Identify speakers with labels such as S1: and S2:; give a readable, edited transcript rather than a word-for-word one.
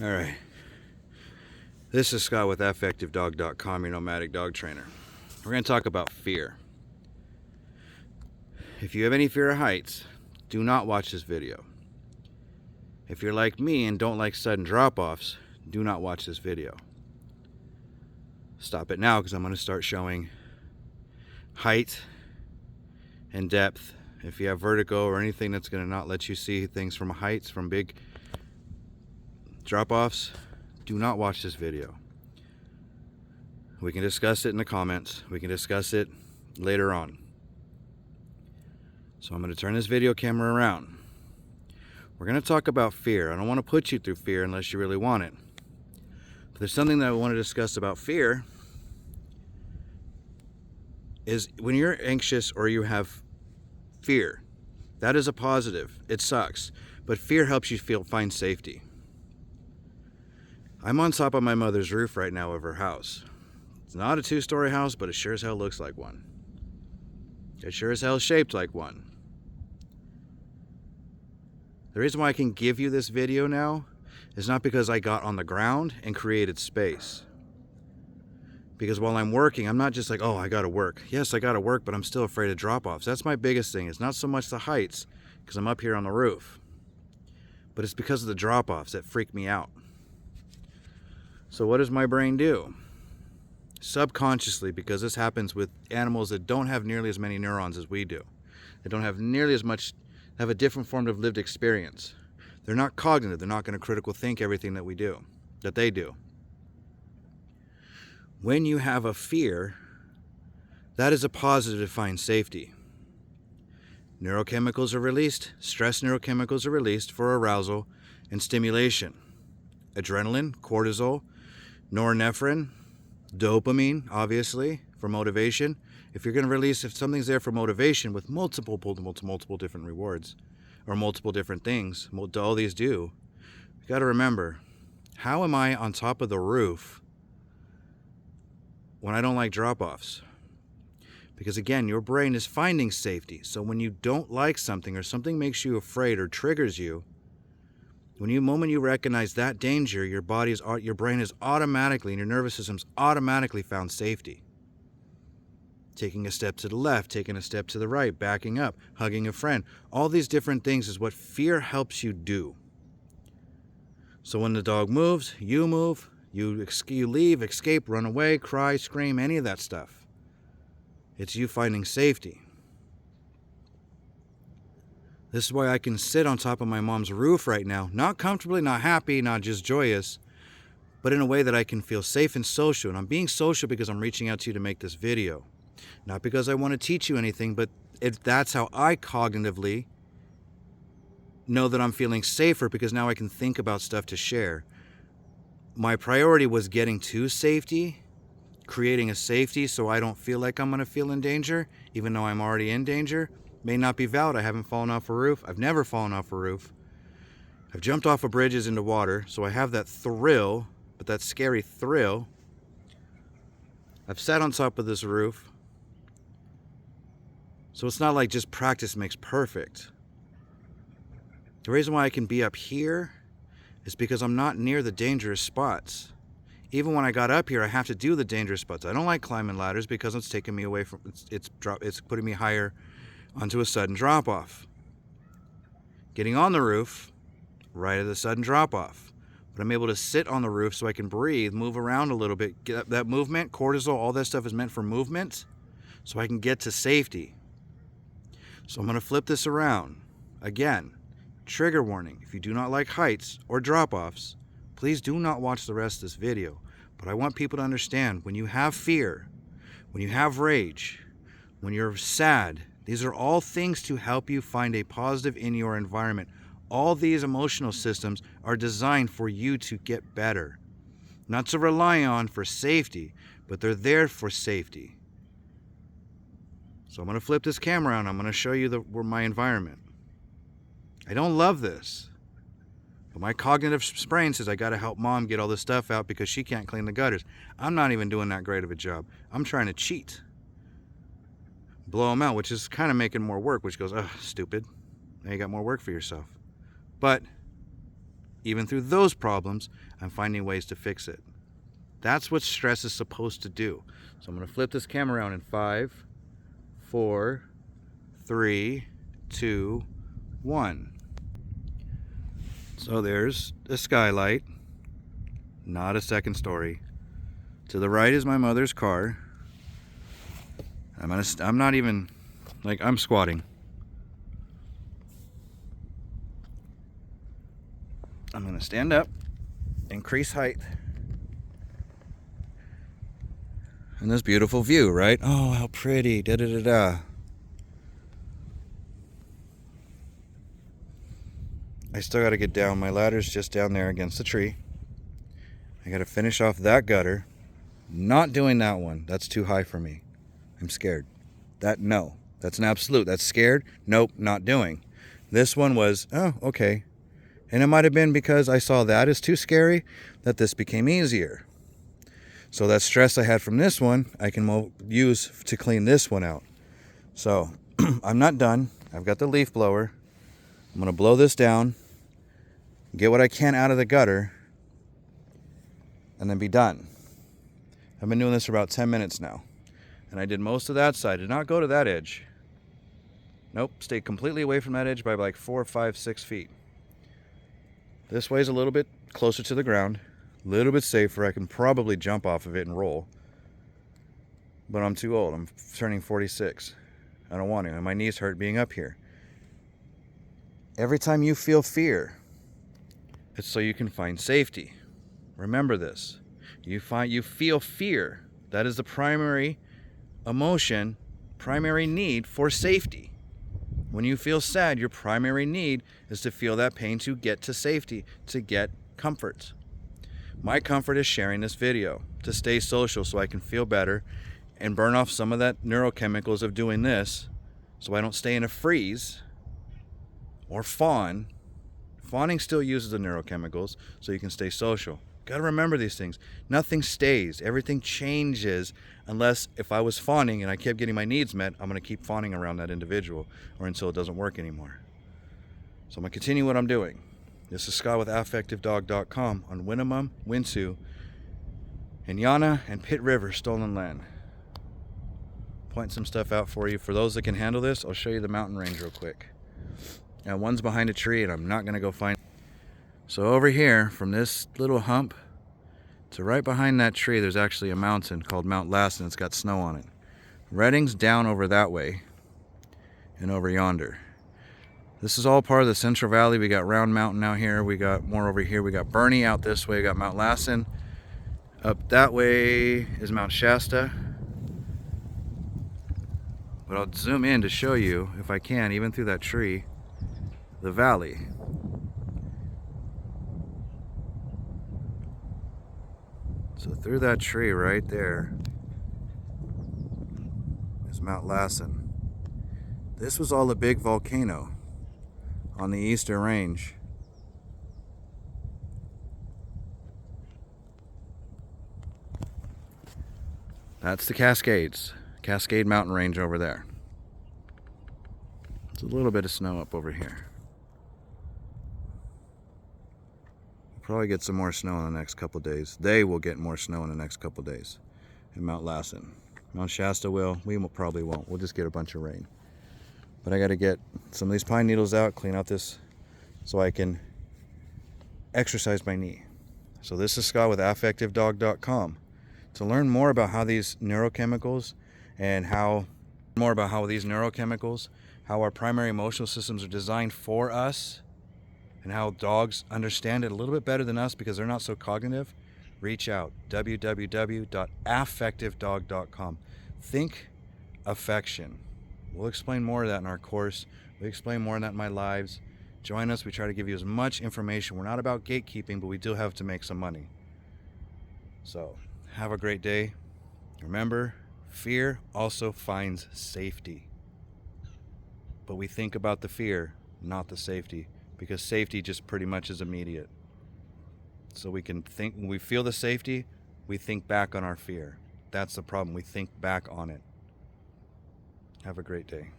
S1: All right. This is Scott with AffectiveDog.com, your nomadic dog trainer. We're going to talk about fear. If you have any fear of heights, do not watch this video. If you're like me and don't like sudden drop-offs, do not watch this video. Stop it now because I'm going to start showing height and depth. If you have vertigo or anything that's going to not let you see things from heights, from big drop-offs, do not watch this video. We can discuss it in the comments. We can discuss it later on. So I'm going to turn this video camera around. We're going to talk about fear. I don't want to put you through fear unless you really want it. But there's something that I want to discuss about fear is when you're anxious or you have fear, that is a positive. It sucks. But fear helps you find safety. I'm on top of my mother's roof right now of her house. It's not a 2-story house, but it sure as hell looks like one. It sure as hell is shaped like one. The reason why I can give you this video now is not because I got on the ground and created space. Because while I'm working, I'm not just like, oh, I gotta work. Yes, I gotta work, but I'm still afraid of drop-offs. That's my biggest thing. It's not so much the heights, because I'm up here on the roof. But it's because of the drop-offs that freak me out. So what does my brain do? Subconsciously, because this happens with animals that don't have nearly as many neurons as we do. They don't have nearly as much, have a different form of lived experience. They're not cognitive. They're not going to critical think everything that we do, that they do. When you have a fear, that is a positive to find safety. Neurochemicals are released, stress neurochemicals are released for arousal and stimulation. Adrenaline, cortisol, norepinephrine, dopamine, obviously, for motivation. If you're going to release, if something's there for motivation with multiple different rewards or multiple different things, all these do, you got to remember, how am I on top of the roof when I don't like drop-offs? Because again, your brain is finding safety. So when you don't like something or something makes you afraid or triggers you, moment you recognize that danger, your brain is automatically, and your nervous system's automatically found safety. Taking a step to the left, taking a step to the right, backing up, hugging a friend. All these different things is what fear helps you do. So when the dog moves, you move, you leave, escape, run away, cry, scream, any of that stuff. It's you finding safety. This is why I can sit on top of my mom's roof right now, not comfortably, not happy, not just joyous, but in a way that I can feel safe and social. And I'm being social because I'm reaching out to you to make this video. Not because I want to teach you anything, but that's how I cognitively know that I'm feeling safer, because now I can think about stuff to share. My priority was getting to safety, creating a safety so I don't feel like I'm going to feel in danger, even though I'm already in danger. May not be valid. I haven't fallen off a roof. I've never fallen off a roof. I've jumped off of bridges into water, so I have that thrill, but that scary thrill. I've sat on top of this roof. So it's not like just practice makes perfect. The reason why I can be up here is because I'm not near the dangerous spots. Even when I got up here, I have to do the dangerous spots. I don't like climbing ladders because it's taking me away from, it's putting me higher onto a sudden drop-off. Getting on the roof, right at the sudden drop-off. But I'm able to sit on the roof so I can breathe, move around a little bit. Get that movement, cortisol, all that stuff is meant for movement, so I can get to safety. So I'm going to flip this around. Again, trigger warning. If you do not like heights or drop-offs, please do not watch the rest of this video. But I want people to understand, when you have fear, when you have rage, when you're sad, these are all things to help you find a positive in your environment. All these emotional systems are designed for you to get better. Not to rely on for safety, but they're there for safety. So I'm going to flip this camera on. I'm going to show you my environment. I don't love this. But my cognitive brain says I got to help mom get all this stuff out because she can't clean the gutters. I'm not even doing that great of a job. I'm trying to cheat. Blow them out, which is kind of making more work, which goes, oh, stupid. Now you got more work for yourself. But even through those problems, I'm finding ways to fix it. That's what stress is supposed to do. So I'm going to flip this camera around in 5, 4, 3, 2, 1. So there's a skylight, not a second story. To the right is my mother's car. I'm not even, like, I'm squatting. I'm gonna stand up, increase height. And this beautiful view, right? Oh, how pretty, da da da da. I still gotta get down. My ladder's just down there against the tree. I gotta finish off that gutter. Not doing that one. That's too high for me. I'm scared. No. That's an absolute. That's scared. Nope, not doing. This one was, oh, okay. And it might have been because I saw that as too scary that this became easier. So that stress I had from this one, I can use to clean this one out. So I'm not done. I've got the leaf blower. I'm going to blow this down, get what I can out of the gutter, and then be done. I've been doing this for about 10 minutes now. And I did most of that side. Did not go to that edge. Nope, stayed completely away from that edge by like 4, 5, 6 feet. This way's a little bit closer to the ground, a little bit safer. I can probably jump off of it and roll. But I'm too old. I'm turning 46. I don't want to. And my knees hurt being up here. Every time you feel fear, it's so you can find safety. Remember this. You feel fear. That is the primary emotion, primary need for safety. When you feel sad, your primary need is to feel that pain to get to safety, to get comfort. My comfort is sharing this video to stay social so I can feel better and burn off some of that neurochemicals of doing this so I don't stay in a freeze or fawn. Fawning still uses the neurochemicals so you can stay social. Got to remember these things. Nothing stays. Everything changes unless if I was fawning and I kept getting my needs met, I'm going to keep fawning around that individual or until it doesn't work anymore. So I'm going to continue what I'm doing. This is Scott with AffectiveDog.com on Winnemem, Winsu, Yana, and Pitt River Stolen Land. Point some stuff out for you. For those that can handle this, I'll show you the mountain range real quick. Now one's behind a tree and I'm not going to go find. So over here, from this little hump to right behind that tree, there's actually a mountain called Mount Lassen. It's got snow on it. Redding's down over that way and over yonder. This is all part of the Central Valley. We got Round Mountain out here. We got more over here. We got Bernie out this way. We got Mount Lassen. Up that way is Mount Shasta. But I'll zoom in to show you, if I can, even through that tree, the valley. So through that tree right there is Mount Lassen. This was all a big volcano on the eastern range. That's the Cascades, Cascade Mountain Range over there. There's a little bit of snow up over here. Probably get some more snow in the next couple days. They will get more snow in the next couple days in Mount Lassen. Mount Shasta will. We probably won't. We'll just get a bunch of rain. But I got to get some of these pine needles out, clean out this so I can exercise my knee. So this is Scott with AffectiveDog.com. To learn more about how these neurochemicals how our primary emotional systems are designed for us, and how dogs understand it a little bit better than us because they're not so cognitive, reach out. www.affectivedog.com. Think affection. We'll explain more of that in our course. We explain more of that in my lives. Join us. We try to give you as much information. We're not about gatekeeping, but we do have to make some money. So, have a great day. Remember, fear also finds safety. But we think about the fear, not the safety. Because safety just pretty much is immediate. So we can think, when we feel the safety, we think back on our fear. That's the problem. We think back on it. Have a great day.